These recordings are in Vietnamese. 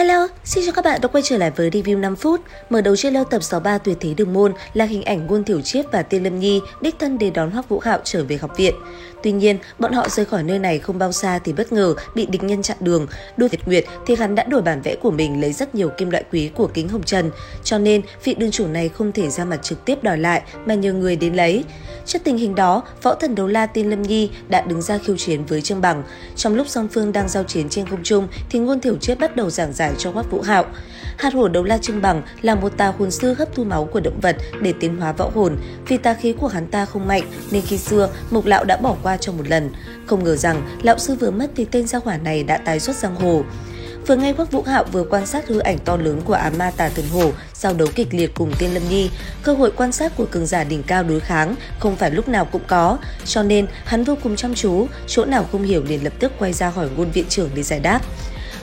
Hello, xin chào các bạn đã quay trở lại với review 5 phút. Mở đầu trailer tập 63 Tuyệt thế đường môn là hình ảnh Ngôn Thiểu Triết và Tiên Lâm Nhi đích thân đến đón Hoắc Vũ Hạo trở về học viện. Tuy nhiên, bọn họ rời khỏi nơi này không bao xa thì bất ngờ bị địch nhân chặn đường. Đôi Việt Nguyệt thì hắn đã đổi bản vẽ của mình lấy rất nhiều kim loại quý của Kính Hồng Trần, cho nên vị đương chủ này không thể ra mặt trực tiếp đòi lại mà nhờ người đến lấy. Trước tình hình đó, võ thần đấu la Tiên Lâm Nhi đã đứng ra khiêu chiến với Trương Bằng. Trong lúc song phương đang giao chiến trên không trung thì Ngôn Thiểu Triết bắt đầu giảng giải cho Hoắc Vũ Hạo. Hạt hổ đấu la Trương Bằng là một tà hồn sư hấp thu máu của động vật để tiến hóa võ hồn. Vì tà khí của hắn ta không mạnh nên khi xưa Mục lão đã bỏ qua cho một lần. Không ngờ rằng lão sư vừa mất thì tên gia hỏa này đã tái xuất giang hồ. Vừa ngay Hoắc Vũ Hạo vừa quan sát hư ảnh to lớn của ám ma tà thần hổ giao đấu kịch liệt cùng Tiên Lâm Nhi. Cơ hội quan sát của cường giả đỉnh cao đối kháng không phải lúc nào cũng có, cho nên hắn vô cùng chăm chú, chỗ nào không hiểu liền lập tức quay ra hỏi Ngôn viện trưởng để giải đáp.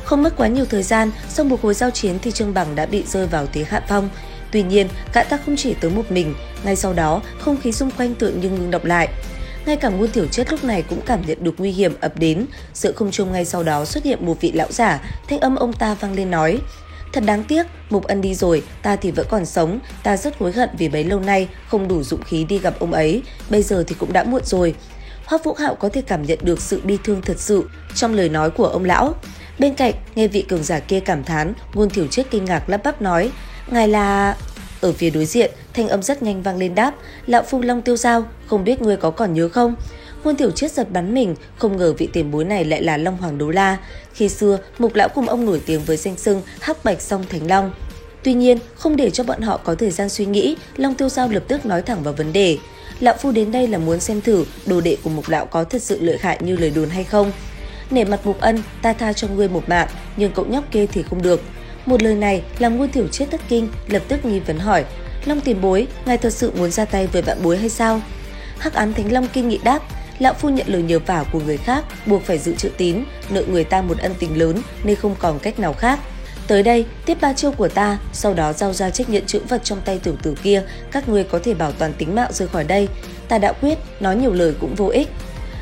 Không mất quá nhiều thời gian, sau một hồi giao chiến thì Trương Bằng đã bị rơi vào thế hạ phong. Tuy nhiên, gã ta không chỉ tới một mình, ngay sau đó không khí xung quanh tựa như ngưng đọng lại. Ngay cả Ngôn Thiểu Triết lúc này cũng cảm nhận được nguy hiểm ập đến. Giữa không trung ngay sau đó xuất hiện một vị lão giả, thanh âm ông ta vang lên nói: "Thật đáng tiếc, Mục Ân đi rồi, ta thì vẫn còn sống, ta rất hối hận vì bấy lâu nay không đủ dũng khí đi gặp ông ấy, bây giờ thì cũng đã muộn rồi." Hoắc Vũ Hạo có thể cảm nhận được sự bi thương thật sự trong lời nói của ông lão. Bên cạnh, nghe vị cường giả kia cảm thán, Ngôn Thiểu Triết kinh ngạc lắp bắp nói: "Ngài là..." Ở phía đối diện, thanh âm rất nhanh vang lên đáp: "Lão phu Long Tiêu Giao, không biết ngươi có còn nhớ không?" Ngôn Thiểu Triết giật bắn mình, không ngờ vị tiền bối này lại là Long Hoàng Đấu La. Khi xưa, Mục lão cùng ông nổi tiếng với danh xưng Hắc Bạch Song Thành Long. Tuy nhiên, không để cho bọn họ có thời gian suy nghĩ, Long Tiêu Giao lập tức nói thẳng vào vấn đề: "Lão phu đến đây là muốn xem thử đồ đệ của Mục lão có thật sự lợi hại như lời đồn hay không. Nể mặt Mục Ân, ta tha cho ngươi một mạng, nhưng cậu nhóc kia thì không được." Một lời này làm Ngôn Thiểu Triết thất kinh, lập tức nghi vấn hỏi: "Long tiền bối, ngài thật sự muốn ra tay với vạn bối hay sao?" Hắc Ám Thánh Long kinh nghị đáp: "Lão phu nhận lời nhờ vả của người khác, buộc phải giữ chữ tín, nợ người ta một ân tình lớn nên không còn cách nào khác. Tới đây, tiếp 3 chiêu của ta, sau đó giao ra trách nhận chữ vật trong tay tiểu tử kia, các ngươi có thể bảo toàn tính mạng rời khỏi đây. Ta đã quyết, nói nhiều lời cũng vô ích."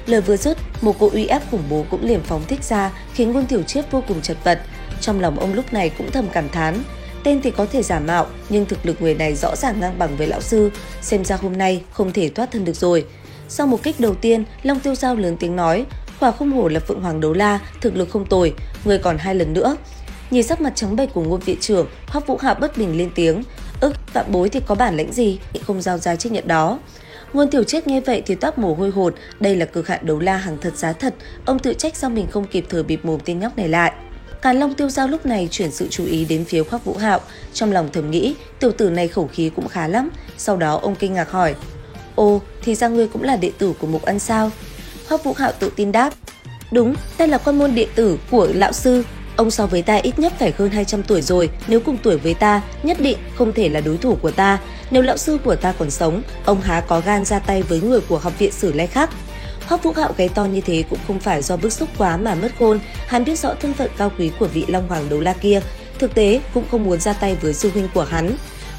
Lời vừa dứt, một cỗ uy áp khủng bố cũng liền phóng thích ra, khiến Ngôn Thiểu Triết vô cùng chật vật. Trong lòng ông lúc này cũng thầm cảm thán, tên thì có thể giả mạo, nhưng thực lực người này rõ ràng ngang bằng với lão sư, xem ra hôm nay không thể thoát thân được rồi. Sau một kích đầu tiên, Long Tiêu Giao lớn tiếng nói: "Quả không hổ là Phượng Hoàng Đấu La, thực lực không tồi, người còn 2 lần nữa." Nhìn sắc mặt trắng bệch của Ngôn viện trưởng, Hoắc Vũ Hạo bất bình lên tiếng: "Vạn bối thì có bản lĩnh gì, không giao ra trách nhận đó." Ngôn Thiểu Triết nghe vậy thì toát mồ hôi hột, đây là cực hạn đấu la hàng thật giá thật, ông tự trách sao mình không kịp thời bịp mồm tên nhóc này lại. Càn Long Tiêu Giao lúc này chuyển sự chú ý đến phía Hoắc Vũ Hạo, trong lòng thầm nghĩ tiểu tử này khẩu khí cũng khá lắm. Sau đó ông kinh ngạc hỏi: "Ồ, thì ra ngươi cũng là đệ tử của Mục Ân sao?" Hoắc Vũ Hạo tự tin đáp: "Đúng, đây là con môn đệ tử của lão sư. Ông so với ta ít nhất phải hơn 200 tuổi rồi, nếu cùng tuổi với ta, nhất định không thể là đối thủ của ta. Nếu lão sư của ta còn sống, ông há có gan ra tay với người của học viện Sử Lai Khắc." Hoắc Vũ Hạo gáy to như thế cũng không phải do bức xúc quá mà mất khôn, hắn biết rõ thân phận cao quý của vị Long Hoàng Đấu La kia, thực tế cũng không muốn ra tay với sư huynh của hắn.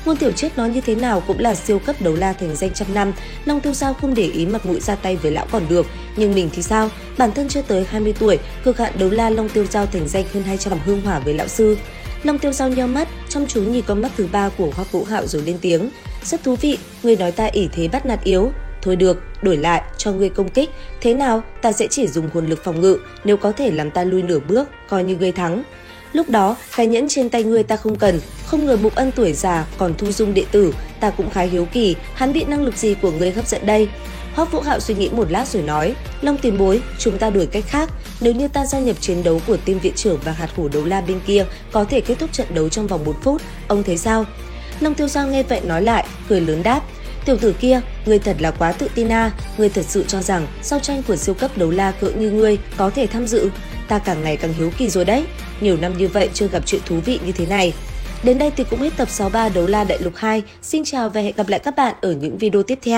Ngôn Thiểu Triết nói như thế nào cũng là siêu cấp đấu la thành danh trăm năm, Long Tiêu Giao không để ý mặt mũi ra tay với lão còn được, nhưng mình thì sao? Bản thân chưa tới 20 tuổi, cực hạn đấu la Long Tiêu Giao thành danh hơn 200 năm hương hỏa với lão sư. Long Tiêu Giao nheo mắt, chăm chú nhìn con mắt thứ 3 của Hoắc Vũ Hạo rồi lên tiếng: "Rất thú vị, người nói ta ỷ thế bắt nạt yếu. Thôi được, đổi lại, cho ngươi công kích. Thế nào, ta sẽ chỉ dùng hồn lực phòng ngự, nếu có thể làm ta lui nửa bước, coi như ngươi thắng. Lúc đó, cái nhẫn trên tay ngươi ta không cần, không ngờ Mục Ân tuổi già còn thu dung đệ tử, ta cũng khá hiếu kỳ, hắn bị năng lực gì của ngươi hấp dẫn đây?" Hoắc Vũ Hạo suy nghĩ một lát rồi nói: "Long tiền bối, chúng ta đổi cách khác, nếu như ta gia nhập chiến đấu của Tiên viện trưởng và hạt hổ đấu la bên kia, có thể kết thúc trận đấu trong vòng 1 phút, ông thấy sao?" Long Tiêu Giao nghe vậy nói lại, cười lớn đáp: "Tiểu tử kia, ngươi thật là quá tự tin à, ngươi thật sự cho rằng sau tranh của siêu cấp đấu la cỡ như ngươi có thể tham dự? Ta càng ngày càng hiếu kỳ rồi đấy, nhiều năm như vậy chưa gặp chuyện thú vị như thế này." Đến đây thì cũng hết tập 63 Đấu La Đại Lục 2. Xin chào và hẹn gặp lại các bạn ở những video tiếp theo.